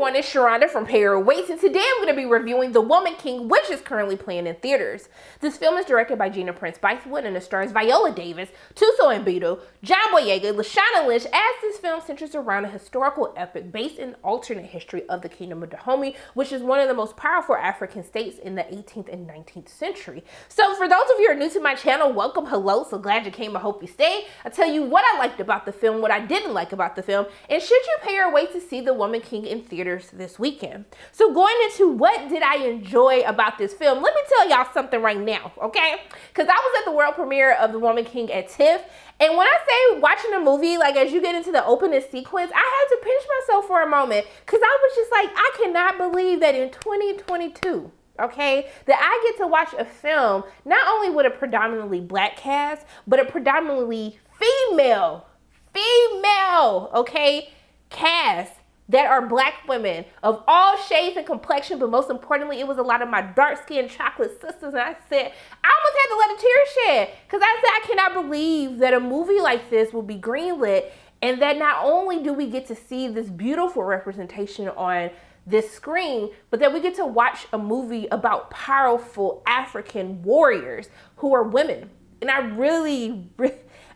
everyone, it's Sharonda from Pay Your Weights, and today I'm going to be reviewing The Woman King, which is currently playing in theaters. This film is directed by Gina Prince Bythewood and it stars Viola Davis, Tuso Mbedu, John Boyega, Lashana Lynch, as this film centers around a historical epic based in alternate history of the Kingdom of Dahomey, which is one of the most powerful African states in the 18th and 19th century. So for those of you who are new to my channel, welcome, hello, so glad you came, I hope you stay. I'll tell you what I liked about the film, what I didn't like about the film, and should you pay your way to see The Woman King in theaters this weekend. So going into what did I enjoy about this film, let me tell y'all something right now, okay? Because I was at the world premiere of The Woman King at TIFF, and when I say watching a movie, like as you get into the opening sequence, I had to pinch myself for a moment because I was just like, I cannot believe that in 2022, okay, that I get to watch a film not only with a predominantly black cast, but a predominantly female, okay, cast that are black women of all shades and complexion, but most importantly, it was a lot of my dark-skinned chocolate sisters, and I said, I almost had to let a tear shed, because I said, I cannot believe that a movie like this will be greenlit, and that not only do we get to see this beautiful representation on this screen, but that we get to watch a movie about powerful African warriors who are women. And I really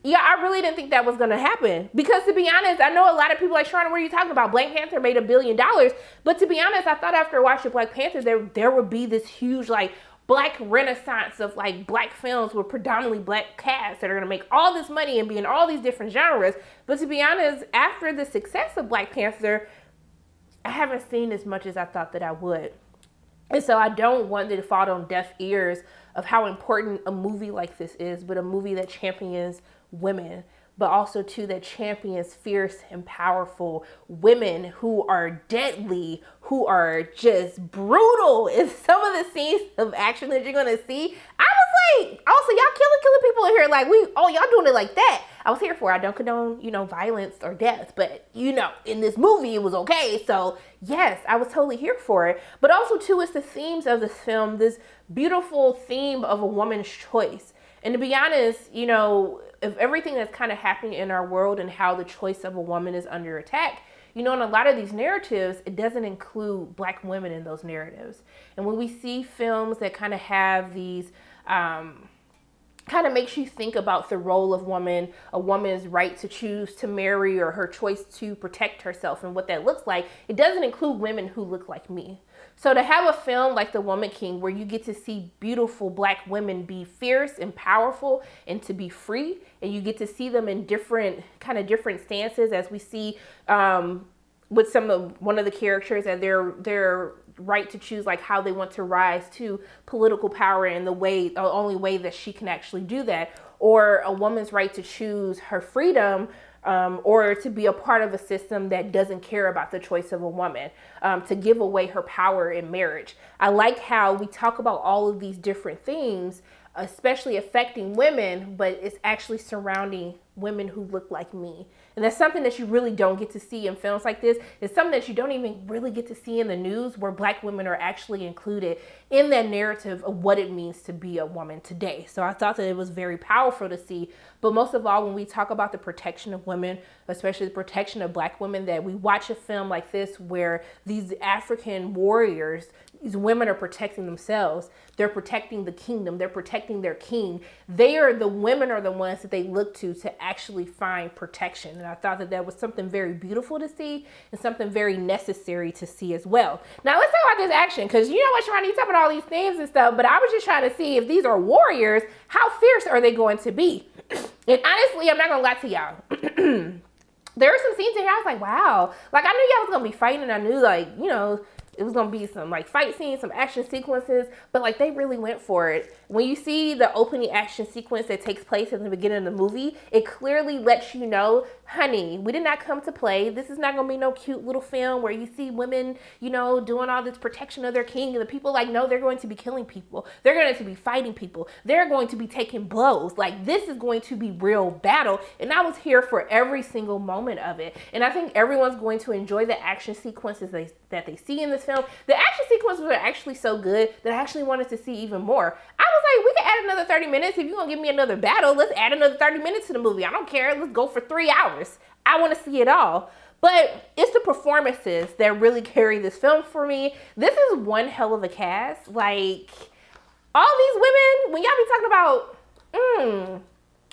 didn't think that was gonna happen. Because to be honest, I know a lot of people like, Sharonda, what are you talking about? Black Panther made $1 billion. But to be honest, I thought after watching Black Panther, there would be this huge like black renaissance of like black films with predominantly black casts that are gonna make all this money and be in all these different genres. But to be honest, after the success of Black Panther, I haven't seen as much as I thought that I would. And so I don't want it to fall on deaf ears of how important a movie like this is, but a movie that champions women, but also too that champions fierce and powerful women who are deadly, who are just brutal in some of the scenes of action that you're gonna see. I was like, also y'all killing people in here, like y'all doing it like that. I was here for it. I don't condone, violence or death, but in this movie it was okay. So yes, I was totally here for it. But also too, it's the themes of this film, this beautiful theme of a woman's choice. And to be honest, of everything that's kind of happening in our world and how the choice of a woman is under attack, in a lot of these narratives, it doesn't include black women in those narratives. And when we see films that kind of have these, kind of makes you think about the role of woman, a woman's right to choose to marry or her choice to protect herself and what that looks like, it doesn't include women who look like me. So to have a film like The Woman King where you get to see beautiful black women be fierce and powerful and to be free, and you get to see them in different stances, as we see with one of the characters and their right to choose like how they want to rise to political power in the only way that she can actually do that, or a woman's right to choose her freedom, or to be a part of a system that doesn't care about the choice of a woman, to give away her power in marriage. I like how we talk about all of these different things, especially affecting women, but it's actually surrounding women who look like me. And that's something that you really don't get to see in films like this. It's something that you don't even really get to see in the news, where black women are actually included in that narrative of what it means to be a woman today. So I thought that it was very powerful to see. But most of all, when we talk about the protection of women, especially the protection of black women, that we watch a film like this where these African warriors, these women are protecting themselves. They're protecting the kingdom. They're protecting their king. The women are the ones that they look to actually find protection. And I thought that that was something very beautiful to see and something very necessary to see as well. Now let's talk about this action, because you know what, Sharonda, you talk about all these names and stuff, but I was just trying to see if these are warriors, how fierce are they going to be? And honestly, I'm not gonna lie to y'all. There were some scenes in here I was like, wow. Like I knew y'all was gonna be fighting, and I knew it was gonna be some like fight scenes, some action sequences, but like they really went for it. When you see the opening action sequence that takes place at the beginning of the movie, it clearly lets you know, honey, we did not come to play. This is not gonna be no cute little film where you see women, doing all this protection of their king, and the people no, they're going to be killing people. They're going to be fighting people. They're going to be taking blows. Like this is going to be real battle. And I was here for every single moment of it. And I think everyone's going to enjoy the action sequences that they see in this film. The action sequences are actually so good that I actually wanted to see even more. I was like, we can add another 30 minutes. If you're going to give me another battle, let's add another 30 minutes to the movie. I don't care. Let's go for 3 hours. I want to see it all. But it's the performances that really carry this film for me. This is one hell of a cast. Like, all these women, when y'all be talking about,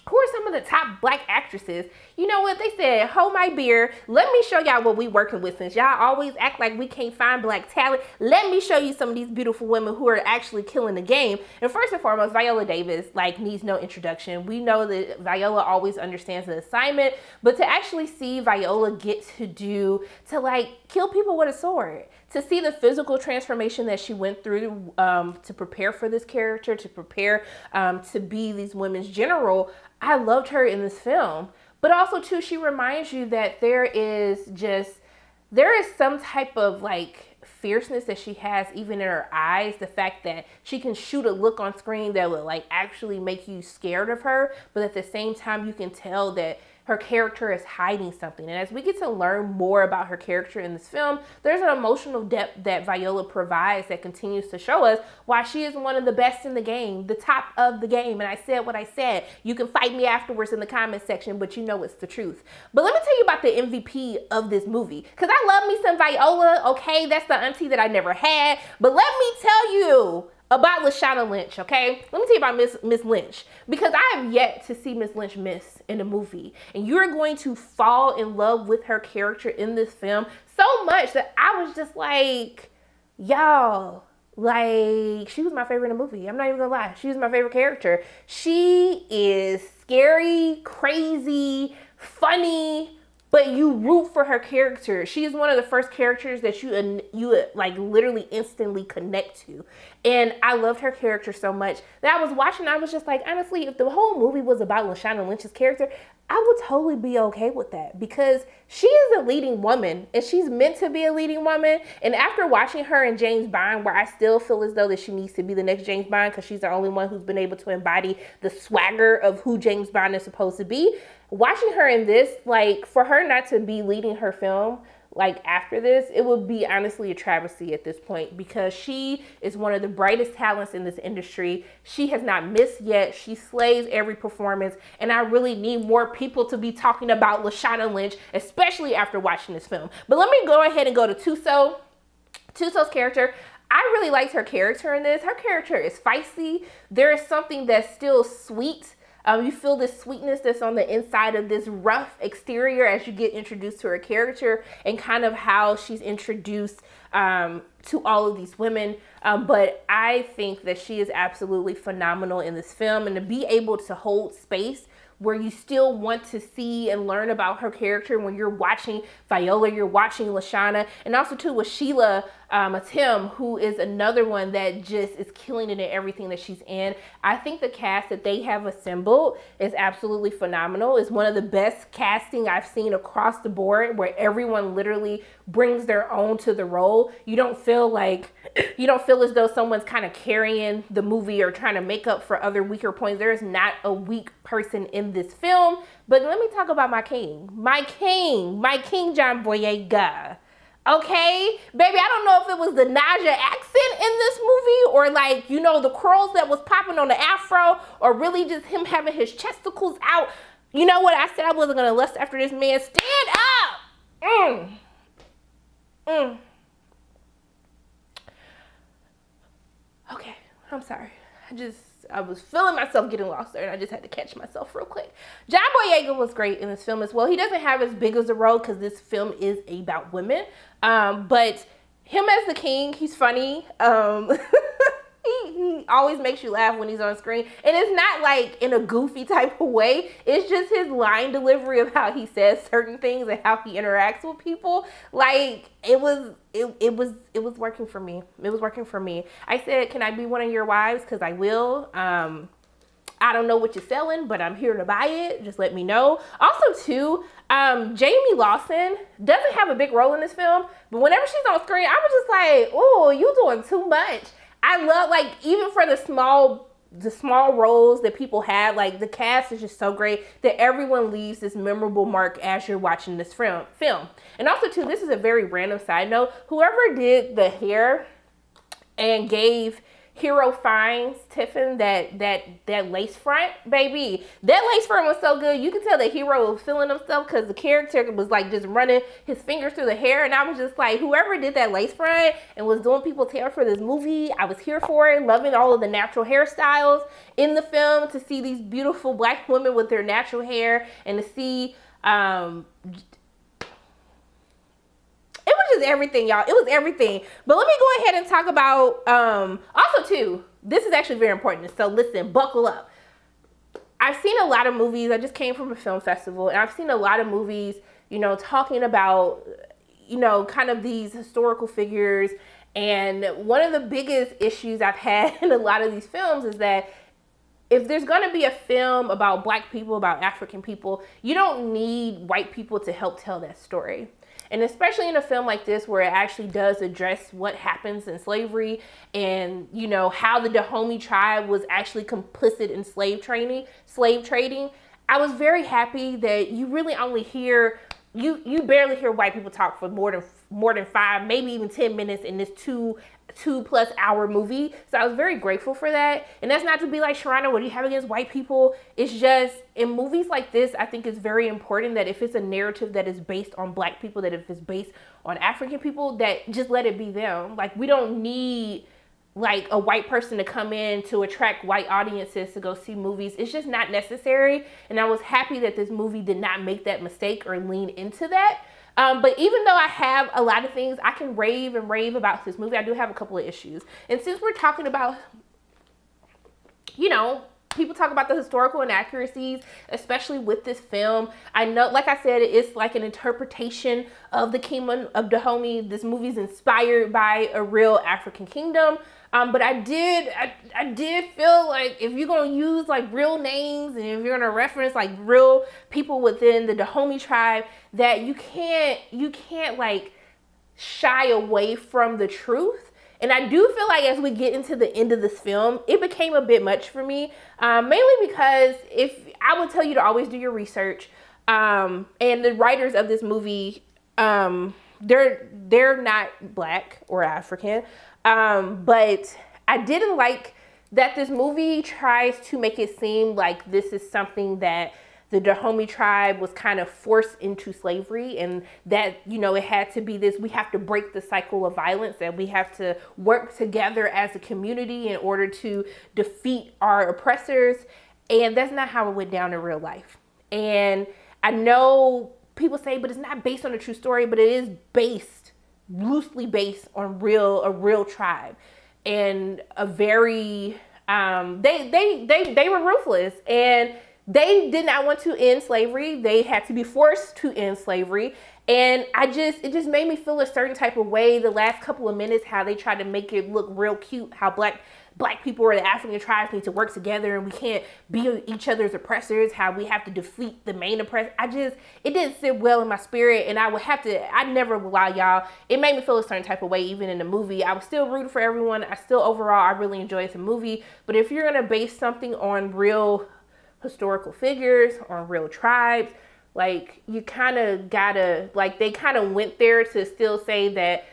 who are some of the top black actresses? You know what? They said, hold my beer. Let me show y'all what we working with, since y'all always act like we can't find black talent. Let me show you some of these beautiful women who are actually killing the game. And first and foremost, Viola Davis, like, needs no introduction. We know that Viola always understands the assignment, but to actually see Viola get to like kill people with a sword, to see the physical transformation that she went through to prepare for this character, to prepare to be these women's general, I loved her in this film. But also, too, she reminds you that there is some type of like fierceness that she has even in her eyes. The fact that she can shoot a look on screen that would like actually make you scared of her, but at the same time you can tell that her character is hiding something. And as we get to learn more about her character in this film, there's an emotional depth that Viola provides that continues to show us why she is one of the best in the game, the top of the game. And I said what I said. You can fight me afterwards in the comment section, but you know it's the truth. But let me tell you about the MVP of this movie, because I love me some Viola, okay? That's the auntie that I never had. But let me tell you about Lashana Lynch, okay? Let me tell you about Miss Lynch, because I have yet to see Miss Lynch miss in a movie. And you're going to fall in love with her character in this film so much that I was just like, y'all, like, she was my favorite in the movie. I'm not even gonna lie. She was my favorite character. She is scary, crazy, funny, but you root for her character. She is one of the first characters that you like literally instantly connect to. And I loved her character so much that I was watching, I was just like, honestly, if the whole movie was about Lashana Lynch's character, I would totally be okay with that, because she is a leading woman and she's meant to be a leading woman. And after watching her in James Bond, where I still feel as though that she needs to be the next James Bond, because she's the only one who's been able to embody the swagger of who James Bond is supposed to be. Watching her in this, like, for her not to be leading her film, like, after this, it would be honestly a travesty at this point, because she is one of the brightest talents in this industry. She has not missed yet. She slays every performance, and I really need more people to be talking about Lashana Lynch, especially after watching this film. But let me go ahead and go to Tuso's character. I really liked her character in this. Her character is feisty. There is something that's still sweet. You feel this sweetness that's on the inside of this rough exterior as you get introduced to her character and kind of how she's introduced to all of these women. But I think that she is absolutely phenomenal in this film, and to be able to hold space where you still want to see and learn about her character when you're watching Viola, you're watching Lashana, and also too with Sheila Tim, who is another one that just is killing it in everything that she's in. I think the cast that they have assembled is absolutely phenomenal. It's one of the best casting I've seen across the board, where everyone literally brings their own to the role. You don't feel as though someone's kind of carrying the movie or trying to make up for other weaker points. There is not a weak person in this film. But let me talk about my king, John Boyega. Okay, baby, I don't know if it was the Naja accent in this movie, or like, you know, the curls that was popping on the afro, or really just him having his chesticles out. You know what? I said I wasn't gonna lust after this man. Stand up. Okay, I'm sorry. I was feeling myself getting lost there, and I just had to catch myself real quick. John Boyega was great in this film as well. He doesn't have as big as a role because this film is about women. But him as the king, he's funny. He always makes you laugh when he's on screen. And it's not like in a goofy type of way. It's just his line delivery of how he says certain things and how he interacts with people. Like, it was working for me. It was working for me. I said, can I be one of your wives? Because I will. I don't know what you're selling, but I'm here to buy it. Just let me know. Also, too, Jamie Lawson doesn't have a big role in this film, but whenever she's on screen, I was just like, oh, you doing too much. I love, like, even for the small roles that people have, like, the cast is just so great that everyone leaves this memorable mark as you're watching this film. And also, too, this is a very random side note. Whoever did the hair and gave Hero finds Tiffin that lace front, baby. That lace front was so good. You could tell that Hero was feeling himself because the character was like just running his fingers through the hair, and I was just like, whoever did that lace front and was doing people's hair for this movie, I was here for it. Loving all of the natural hairstyles in the film, to see these beautiful black women with their natural hair, and to see it was just everything, y'all. It was everything. But let me go ahead and talk about, also too, this is actually very important. So listen, buckle up. I've seen a lot of movies. I just came from a film festival, and I've seen a lot of movies, you know, talking about, you know, kind of these historical figures. And one of the biggest issues I've had in a lot of these films is that if there's going to be a film about black people, about African people, you don't need white people to help tell that story. And especially in a film like this, where it actually does address what happens in slavery and, you know, how the Dahomey tribe was actually complicit in slave trading, I was very happy that you really only hear, you barely hear white people talk for more than 5, maybe even 10 minutes in this two-plus hour movie. So I was very grateful for that. And that's not to be like, Sharana, what do you have against white people? It's just, in movies like this, I think it's very important that if it's a narrative that is based on black people, that if it's based on African people, that just let it be them. Like, we don't need like a white person to come in to attract white audiences to go see movies. It's just not necessary. And I was happy that this movie did not make that mistake or lean into that. But even though I have a lot of things I can rave about this movie, I do have a couple of issues. And since we're talking about, you know, people talk about the historical inaccuracies, especially with this film. I know, like I said, it's like an interpretation of the Kingdom of Dahomey. This movie is inspired by a real African kingdom. But I did feel like if you're going to use like real names, and if you're going to reference like real people within the Dahomey tribe, that you can't like shy away from the truth. And I do feel like as we get into the end of this film, it became a bit much for me, mainly because if I would tell you to always do your research, and the writers of this movie, they're not black or African, but I didn't like that this movie tries to make it seem like this is something that the Dahomey tribe was kind of forced into slavery, and that, you know, it had to be this, we have to break the cycle of violence, and we have to work together as a community in order to defeat our oppressors. And that's not how it went down in real life. And I know people say, but it's not based on a true story, but it is loosely based on a real tribe, and a very, they were ruthless, and they did not want to end slavery. They had to be forced to end slavery. And it just made me feel a certain type of way the last couple of minutes, how they tried to make it look real cute, how black people or the African tribes need to work together and we can't be each other's oppressors, how we have to defeat the main oppressor. It didn't sit well in my spirit, and I never will lie, y'all. It made me feel a certain type of way even in the movie. I was still rooting for everyone. Overall, I really enjoyed the movie. But if you're going to base something on real historical figures, on real tribes, like, you kind of gotta, like, they kind of went there to still say that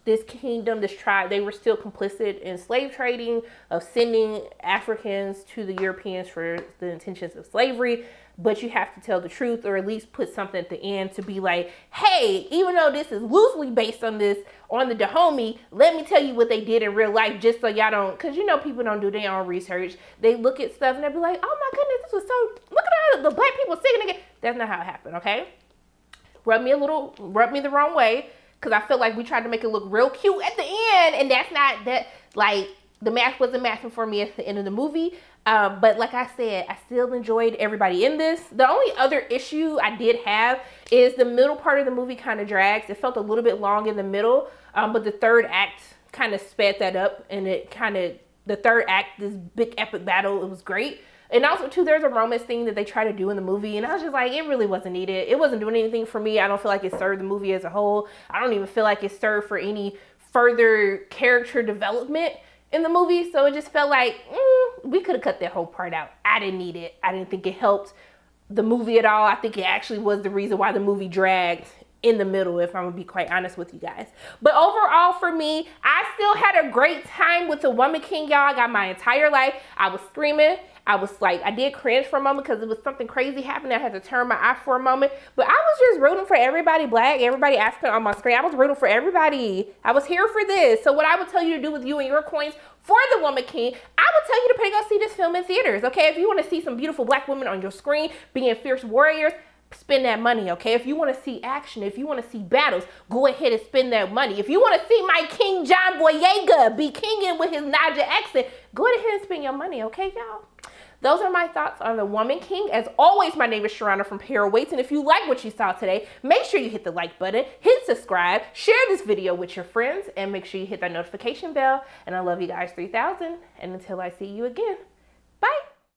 this kingdom, this tribe, they were still complicit in slave trading, of sending Africans to the Europeans for the intentions of slavery. But you have to tell the truth, or at least put something at the end to be like, hey, even though this is loosely based on the Dahomey, let me tell you what they did in real life, just so y'all don't, because you know people don't do their own research. They look at stuff and they be like, oh my goodness, this was so, look at all the black people singing again. That's not how it happened, okay? Rubbed me the wrong way, because I felt like we tried to make it look real cute at the end, and that's not that, like, the math wasn't mathing for me at the end of the movie. But like I said, I still enjoyed everybody in this. The only other issue I did have is the middle part of the movie kind of drags. It felt a little bit long in the middle, but the third act kind of sped that up, and the third act, this big epic battle, it was great. And also too, there's a romance thing that they try to do in the movie, and I was just like, it really wasn't needed. It wasn't doing anything for me. I don't feel like it served the movie as a whole. I don't even feel like it served for any further character development in the movie. So it just felt like we could have cut that whole part out. I didn't need it. I didn't think it helped the movie at all. I think it actually was the reason why the movie dragged in the middle, if I'm gonna be quite honest with you guys. But overall, for me, I still had a great time with the Woman King, y'all. I got my entire life. I was screaming. I was like, I did cringe for a moment because it was something crazy happening. I had to turn my eye for a moment. But I was just rooting for everybody Black, everybody African on my screen. I was rooting for everybody. I was here for this. So what I would tell you to do with you and your coins for the Woman King, I would tell you to pay to go see this film in theaters, okay? If you want to see some beautiful Black women on your screen being fierce warriors, spend that money, okay? If you want to see action, if you want to see battles, go ahead and spend that money. If you want to see my King John Boyega be kinging with his Naija accent, go ahead and spend your money, okay, y'all? Those are my thoughts on the Woman King. As always, my name is Sharana from Para Waits, and if you like what you saw today, make sure you hit the like button, hit subscribe, share this video with your friends, and make sure you hit that notification bell. And I love you guys 3000, and until I see you again,